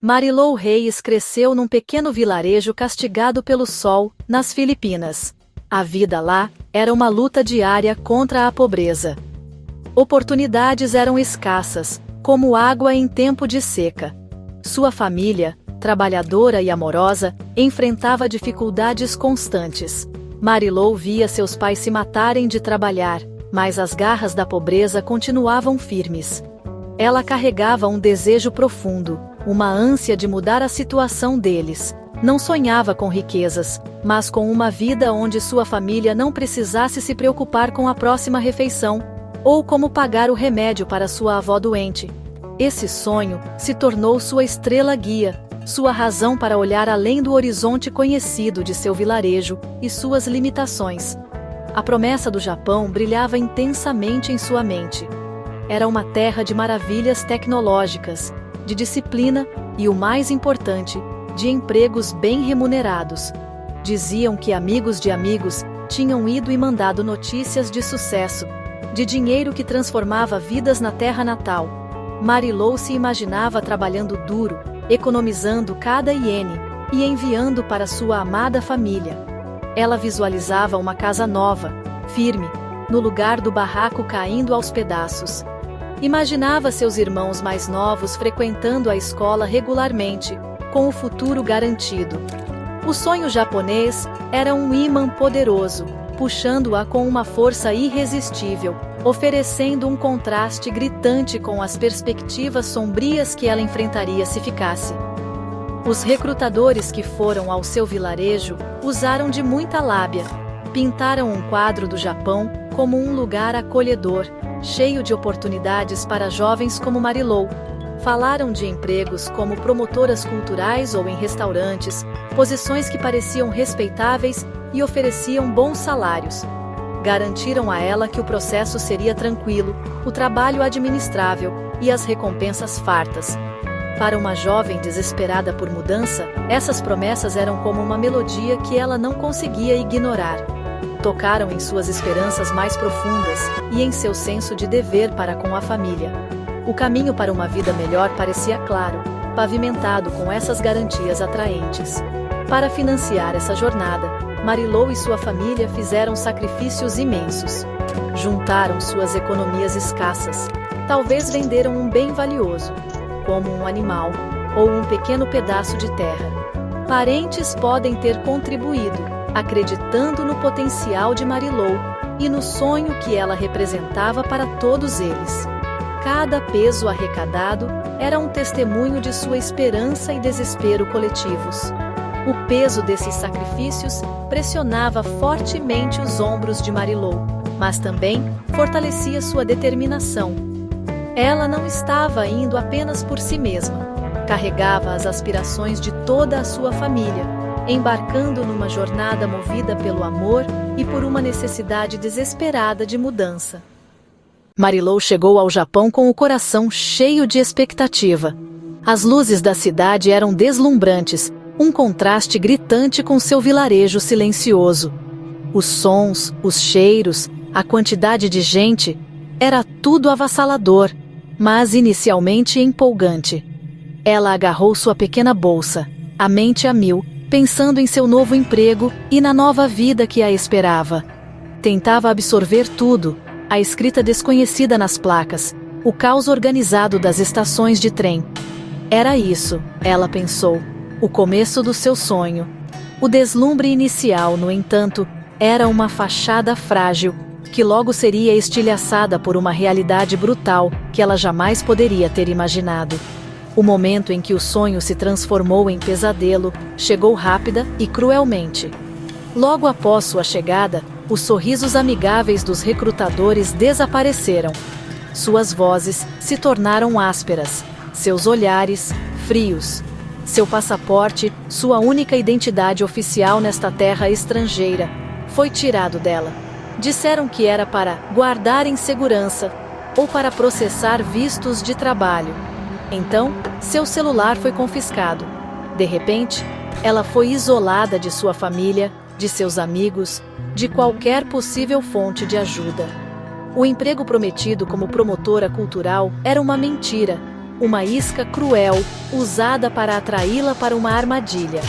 Marilou Reis cresceu num pequeno vilarejo castigado pelo sol, nas Filipinas. A vida lá era uma luta diária contra a pobreza. Oportunidades eram escassas, como água em tempo de seca. Sua família, trabalhadora e amorosa, enfrentava dificuldades constantes. Marilou via seus pais se matarem de trabalhar, mas as garras da pobreza continuavam firmes. Ela carregava um desejo profundo, uma ânsia de mudar a situação deles. Não sonhava com riquezas, mas com uma vida onde sua família não precisasse se preocupar com a próxima refeição, ou como pagar o remédio para sua avó doente. Esse sonho se tornou sua estrela guia, sua razão para olhar além do horizonte conhecido de seu vilarejo e suas limitações. A promessa do Japão brilhava intensamente em sua mente. Era uma terra de maravilhas tecnológicas, de disciplina e, o mais importante, de empregos bem remunerados. Diziam que amigos de amigos tinham ido e mandado notícias de sucesso, de dinheiro que transformava vidas na terra natal. Marilou se imaginava trabalhando duro, economizando cada iene e enviando para sua amada família. Ela visualizava uma casa nova, firme, no lugar do barraco caindo aos pedaços. Imaginava seus irmãos mais novos frequentando a escola regularmente, com o futuro garantido. O sonho japonês era um ímã poderoso, puxando-a com uma força irresistível, oferecendo um contraste gritante com as perspectivas sombrias que ela enfrentaria se ficasse. Os recrutadores que foram ao seu vilarejo usaram de muita lábia. Pintaram um quadro do Japão como um lugar acolhedor, cheio de oportunidades para jovens como Marilou. Falaram de empregos como promotoras culturais ou em restaurantes, posições que pareciam respeitáveis e ofereciam bons salários. Garantiram a ela que o processo seria tranquilo, o trabalho administrável e as recompensas fartas. Para uma jovem desesperada por mudança, essas promessas eram como uma melodia que ela não conseguia ignorar. Tocaram em suas esperanças mais profundas e em seu senso de dever para com a família. O caminho para uma vida melhor parecia claro, pavimentado com essas garantias atraentes. Para financiar essa jornada, Marilou e sua família fizeram sacrifícios imensos. Juntaram suas economias escassas. Talvez venderam um bem valioso, como um animal, ou um pequeno pedaço de terra. Parentes podem ter contribuído, acreditando no potencial de Marilou e no sonho que ela representava para todos eles. Cada peso arrecadado era um testemunho de sua esperança e desespero coletivos. O peso desses sacrifícios pressionava fortemente os ombros de Marilou, mas também fortalecia sua determinação. Ela não estava indo apenas por si mesma, carregava as aspirações de toda a sua família, embarcando numa jornada movida pelo amor e por uma necessidade desesperada de mudança. Marilou chegou ao Japão com o coração cheio de expectativa. As luzes da cidade eram deslumbrantes, um contraste gritante com seu vilarejo silencioso. Os sons, os cheiros, a quantidade de gente, era tudo avassalador, mas inicialmente empolgante. Ela agarrou sua pequena bolsa, a mente a mil, pensando em seu novo emprego e na nova vida que a esperava. Tentava absorver tudo, a escrita desconhecida nas placas, o caos organizado das estações de trem. Era isso, ela pensou, o começo do seu sonho. O deslumbre inicial, no entanto, era uma fachada frágil, que logo seria estilhaçada por uma realidade brutal que ela jamais poderia ter imaginado. O momento em que o sonho se transformou em pesadelo chegou rápida e cruelmente. Logo após sua chegada, os sorrisos amigáveis dos recrutadores desapareceram. Suas vozes se tornaram ásperas, seus olhares frios. Seu passaporte, sua única identidade oficial nesta terra estrangeira, foi tirado dela. Disseram que era para guardar em segurança ou para processar vistos de trabalho. Então, seu celular foi confiscado. De repente, ela foi isolada de sua família, de seus amigos, de qualquer possível fonte de ajuda. O emprego prometido como promotora cultural era uma mentira. uma isca cruel, usada para atraí-la para uma armadilha.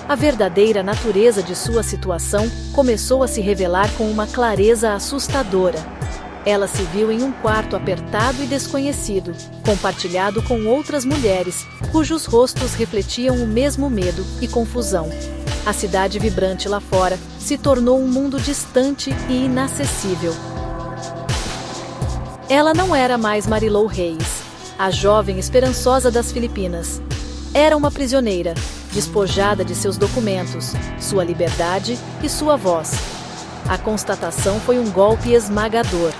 A verdadeira natureza de sua situação começou a se revelar com uma clareza assustadora. Ela se viu em um quarto apertado e desconhecido, compartilhado com outras mulheres, cujos rostos refletiam o mesmo medo e confusão. A cidade vibrante lá fora se tornou um mundo distante e inacessível. Ela não era mais Marilou Reis, a jovem esperançosa das Filipinas. Era uma prisioneira, despojada de seus documentos, sua liberdade e sua voz. A constatação foi um golpe esmagador.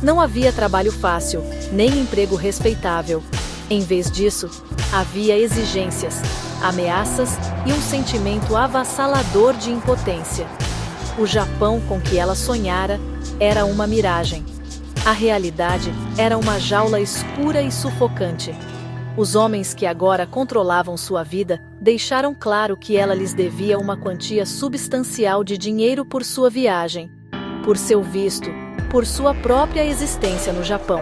Não havia trabalho fácil, nem emprego respeitável. Em vez disso, havia exigências, ameaças e um sentimento avassalador de impotência. O Japão com que ela sonhara era uma miragem. A realidade era uma jaula escura e sufocante. Os homens que agora controlavam sua vida deixaram claro que ela lhes devia uma quantia substancial de dinheiro por sua viagem, por seu visto, por sua própria existência no Japão.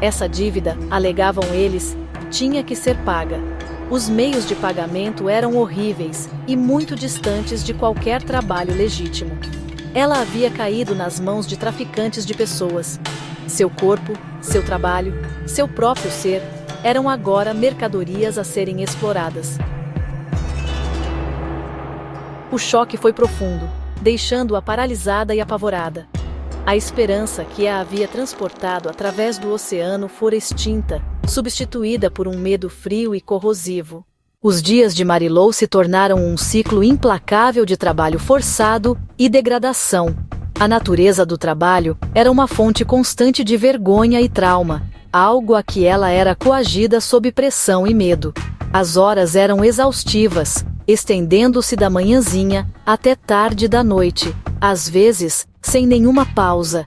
Essa dívida, alegavam eles, tinha que ser paga. Os meios de pagamento eram horríveis e muito distantes de qualquer trabalho legítimo. Ela havia caído nas mãos de traficantes de pessoas. Seu corpo, seu trabalho, seu próprio ser eram agora mercadorias a serem exploradas. O choque foi profundo, deixando-a paralisada e apavorada. A esperança que a havia transportado através do oceano fora extinta, substituída por um medo frio e corrosivo. Os dias de Marilou se tornaram um ciclo implacável de trabalho forçado e degradação. A natureza do trabalho era uma fonte constante de vergonha e trauma, algo a que ela era coagida sob pressão e medo. As horas eram exaustivas, estendendo-se da manhãzinha até tarde da noite, às vezes, sem nenhuma pausa.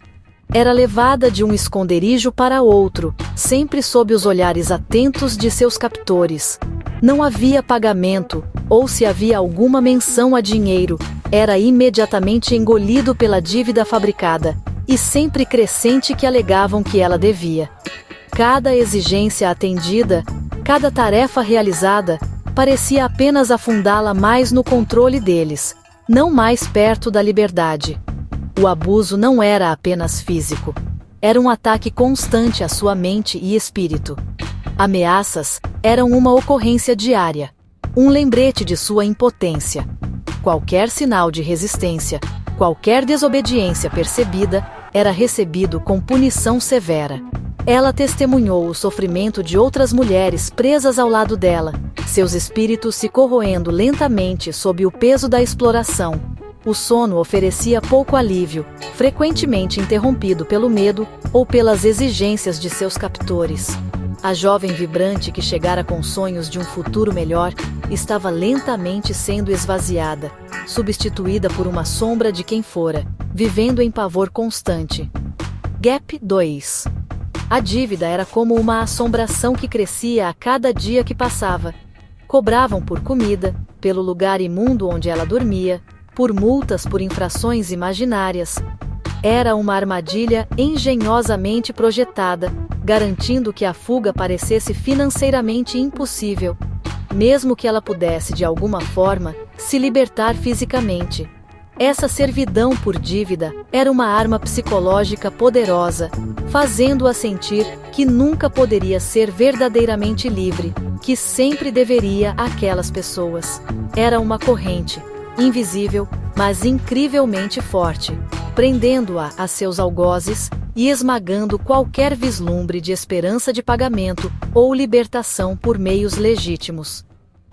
Era levada de um esconderijo para outro, sempre sob os olhares atentos de seus captores. Não havia pagamento, ou se havia alguma menção a dinheiro, era imediatamente engolido pela dívida fabricada, e sempre crescente que alegavam que ela devia. Cada exigência atendida, cada tarefa realizada, parecia apenas afundá-la mais no controle deles, não mais perto da liberdade. O abuso não era apenas físico. Era um ataque constante à sua mente e espírito. Ameaças eram uma ocorrência diária, um lembrete de sua impotência. Qualquer sinal de resistência, qualquer desobediência percebida, era recebido com punição severa. Ela testemunhou o sofrimento de outras mulheres presas ao lado dela, seus espíritos se corroendo lentamente sob o peso da exploração. O sono oferecia pouco alívio, frequentemente interrompido pelo medo ou pelas exigências de seus captores. A jovem vibrante que chegara com sonhos de um futuro melhor, estava lentamente sendo esvaziada, substituída por uma sombra de quem fora, vivendo em pavor constante. Gap 2. A dívida era como uma assombração que crescia a cada dia que passava. Cobravam por comida, pelo lugar imundo onde ela dormia, por multas por infrações imaginárias. Era uma armadilha engenhosamente projetada, garantindo que a fuga parecesse financeiramente impossível, mesmo que ela pudesse de alguma forma se libertar fisicamente. Essa servidão por dívida era uma arma psicológica poderosa, fazendo-a sentir que nunca poderia ser verdadeiramente livre, que sempre deveria àquelas pessoas. Era uma corrente, invisível, mas incrivelmente forte, prendendo-a a seus algozes e esmagando qualquer vislumbre de esperança de pagamento ou libertação por meios legítimos.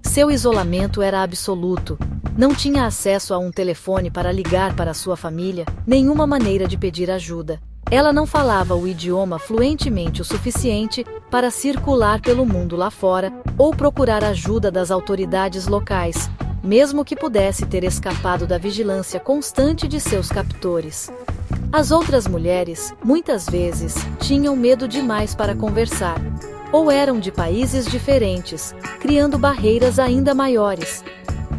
Seu isolamento era absoluto. Não tinha acesso a um telefone para ligar para sua família, nenhuma maneira de pedir ajuda. Ela não falava o idioma fluentemente o suficiente para circular pelo mundo lá fora ou procurar ajuda das autoridades locais, mesmo que pudesse ter escapado da vigilância constante de seus captores. As outras mulheres, muitas vezes, tinham medo demais para conversar, ou eram de países diferentes, criando barreiras ainda maiores.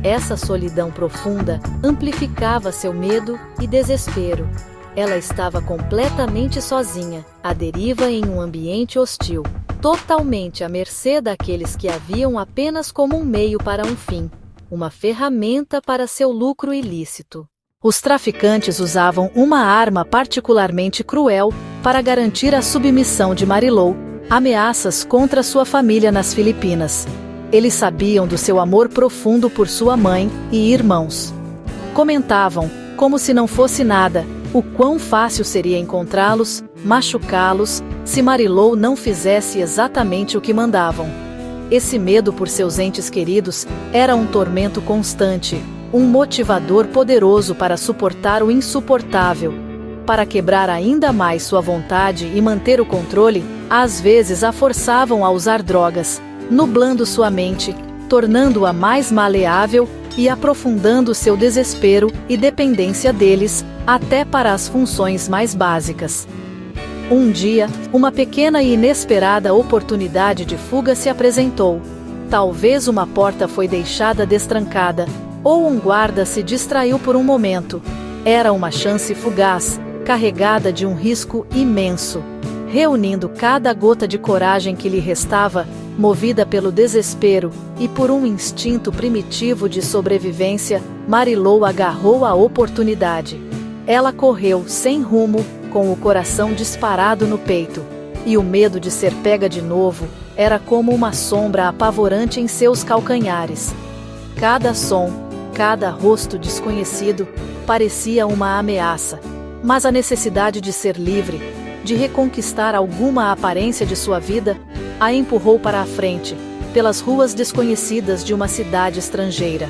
Essa solidão profunda amplificava seu medo e desespero. Ela estava completamente sozinha, à deriva em um ambiente hostil. totalmente à mercê daqueles que a viam apenas como um meio para um fim, uma ferramenta para seu lucro ilícito. Os traficantes usavam uma arma particularmente cruel para garantir a submissão de Marilou, ameaças contra sua família nas Filipinas. Eles sabiam do seu amor profundo por sua mãe e irmãos. Comentavam, como se não fosse nada, o quão fácil seria encontrá-los, machucá-los, se Marilou não fizesse exatamente o que mandavam. Esse medo por seus entes queridos era um tormento constante, um motivador poderoso para suportar o insuportável. Para quebrar ainda mais sua vontade e manter o controle, às vezes a forçavam a usar drogas, nublando sua mente, tornando-a mais maleável e aprofundando seu desespero e dependência deles, até para as funções mais básicas. Um dia, uma pequena e inesperada oportunidade de fuga se apresentou. Talvez uma porta foi deixada destrancada, ou um guarda se distraiu por um momento. Era uma chance fugaz, carregada de um risco imenso. Reunindo cada gota de coragem que lhe restava, movida pelo desespero e por um instinto primitivo de sobrevivência, Marilou agarrou a oportunidade. Ela correu sem rumo, com o coração disparado no peito, e o medo de ser pega de novo era como uma sombra apavorante em seus calcanhares. Cada som, cada rosto desconhecido, parecia uma ameaça, mas a necessidade de ser livre, de reconquistar alguma aparência de sua vida, a empurrou para a frente, pelas ruas desconhecidas de uma cidade estrangeira.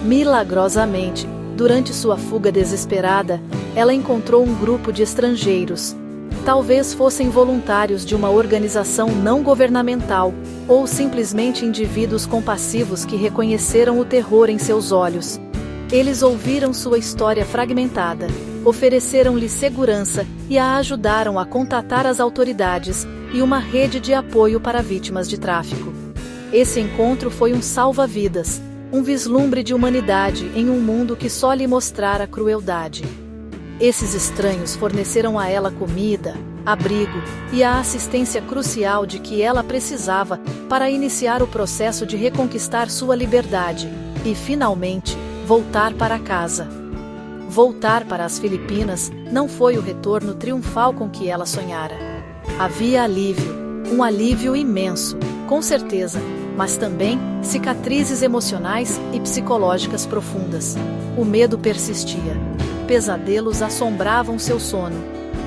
Milagrosamente, durante sua fuga desesperada, ela encontrou um grupo de estrangeiros. Talvez fossem voluntários de uma organização não governamental, ou simplesmente indivíduos compassivos que reconheceram o terror em seus olhos. Eles ouviram sua história fragmentada, ofereceram-lhe segurança e a ajudaram a contatar as autoridades e uma rede de apoio para vítimas de tráfico. Esse encontro foi um salva-vidas, um vislumbre de humanidade em um mundo que só lhe mostrara crueldade. Esses estranhos forneceram a ela comida, abrigo e a assistência crucial de que ela precisava para iniciar o processo de reconquistar sua liberdade e, finalmente, voltar para casa. Voltar para as Filipinas não foi o retorno triunfal com que ela sonhara. Havia alívio, um alívio imenso, com certeza, mas também cicatrizes emocionais e psicológicas profundas. O medo persistia. Pesadelos assombravam seu sono.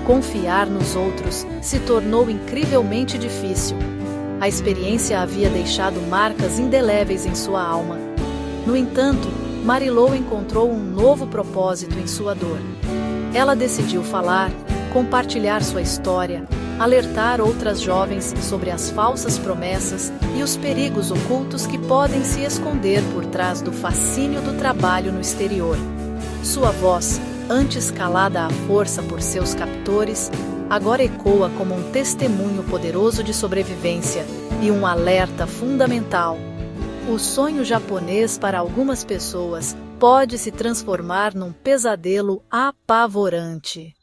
Confiar nos outros se tornou incrivelmente difícil. A experiência havia deixado marcas indeléveis em sua alma. No entanto, Marilou encontrou um novo propósito em sua dor. Ela decidiu falar, compartilhar sua história, alertar outras jovens sobre as falsas promessas e os perigos ocultos que podem se esconder por trás do fascínio do trabalho no exterior. Sua voz, antes calada à força por seus captores, agora ecoa como um testemunho poderoso de sobrevivência e um alerta fundamental. O sonho japonês para algumas pessoas pode se transformar num pesadelo apavorante.